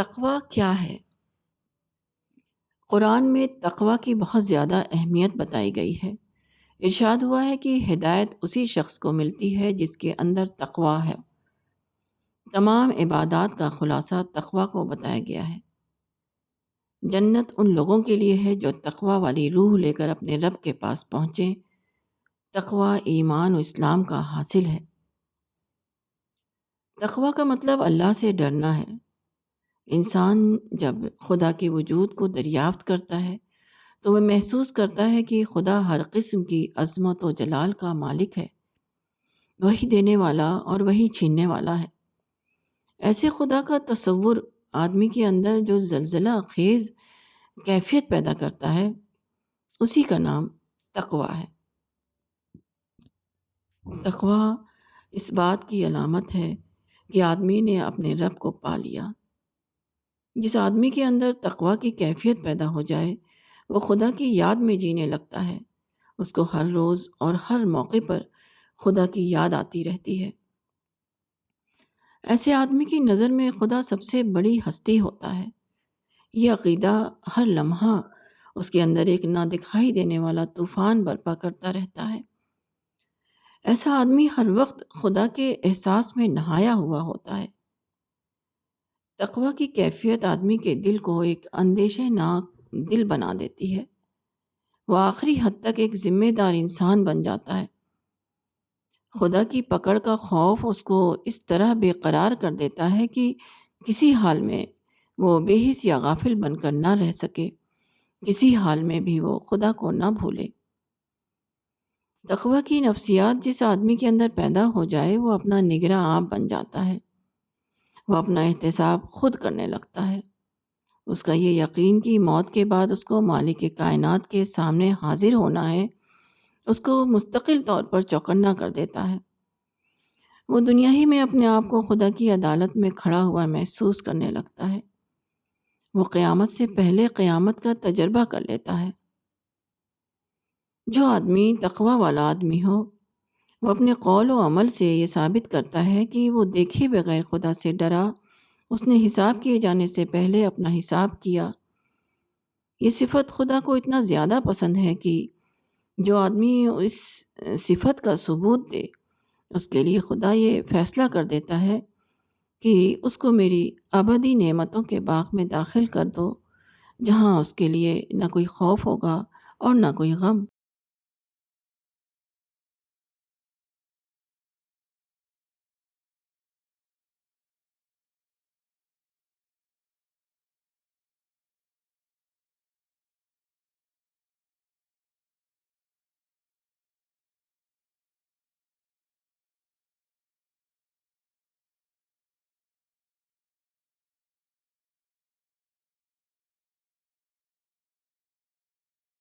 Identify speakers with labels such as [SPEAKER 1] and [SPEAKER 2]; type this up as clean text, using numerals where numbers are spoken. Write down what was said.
[SPEAKER 1] تقوی کیا ہے؟ قرآن میں تقوی کی بہت زیادہ اہمیت بتائی گئی ہے۔ ارشاد ہوا ہے کہ ہدایت اسی شخص کو ملتی ہے جس کے اندر تقوی ہے۔ تمام عبادات کا خلاصہ تقوی کو بتایا گیا ہے۔ جنت ان لوگوں کے لیے ہے جو تقوی والی روح لے کر اپنے رب کے پاس پہنچیں۔ تقوی ایمان و اسلام کا حاصل ہے۔ تقوی کا مطلب اللہ سے ڈرنا ہے۔ انسان جب خدا کے وجود کو دریافت کرتا ہے تو وہ محسوس کرتا ہے کہ خدا ہر قسم کی عظمت و جلال کا مالک ہے، وہی دینے والا اور وہی چھیننے والا ہے۔ ایسے خدا کا تصور آدمی کے اندر جو زلزلہ خیز کیفیت پیدا کرتا ہے، اسی کا نام تقوی ہے۔ تقوی اس بات کی علامت ہے کہ آدمی نے اپنے رب کو پا لیا۔ جس آدمی کے اندر تقوی کی کیفیت پیدا ہو جائے وہ خدا کی یاد میں جینے لگتا ہے۔ اس کو ہر روز اور ہر موقع پر خدا کی یاد آتی رہتی ہے۔ ایسے آدمی کی نظر میں خدا سب سے بڑی ہستی ہوتا ہے۔ یہ عقیدہ ہر لمحہ اس کے اندر ایک نہ دکھائی دینے والا طوفان برپا کرتا رہتا ہے۔ ایسا آدمی ہر وقت خدا کے احساس میں نہایا ہوا ہوتا ہے۔ تقوی کی کیفیت آدمی کے دل کو ایک اندیشہ ناک دل بنا دیتی ہے۔ وہ آخری حد تک ایک ذمہ دار انسان بن جاتا ہے۔ خدا کی پکڑ کا خوف اس کو اس طرح بے قرار کر دیتا ہے کہ کسی حال میں وہ بے حس یا غافل بن کر نہ رہ سکے، کسی حال میں بھی وہ خدا کو نہ بھولے۔ تقوی کی نفسیات جس آدمی کے اندر پیدا ہو جائے وہ اپنا نگراں آپ بن جاتا ہے۔ وہ اپنا احتساب خود کرنے لگتا ہے۔ اس کا یہ یقین کہ موت کے بعد اس کو مالک کائنات کے سامنے حاضر ہونا ہے، اس کو مستقل طور پر چوکنا کر دیتا ہے۔ وہ دنیا ہی میں اپنے آپ کو خدا کی عدالت میں کھڑا ہوا محسوس کرنے لگتا ہے۔ وہ قیامت سے پہلے قیامت کا تجربہ کر لیتا ہے۔ جو آدمی تقوی والا آدمی ہو، وہ اپنے قول و عمل سے یہ ثابت کرتا ہے کہ وہ دیکھے بغیر خدا سے ڈرا، اس نے حساب کیے جانے سے پہلے اپنا حساب کیا۔ یہ صفت خدا کو اتنا زیادہ پسند ہے کہ جو آدمی اس صفت کا ثبوت دے، اس کے لیے خدا یہ فیصلہ کر دیتا ہے کہ اس کو میری ابدی نعمتوں کے باغ میں داخل کر دو، جہاں اس کے لیے نہ کوئی خوف ہوگا اور نہ کوئی غم۔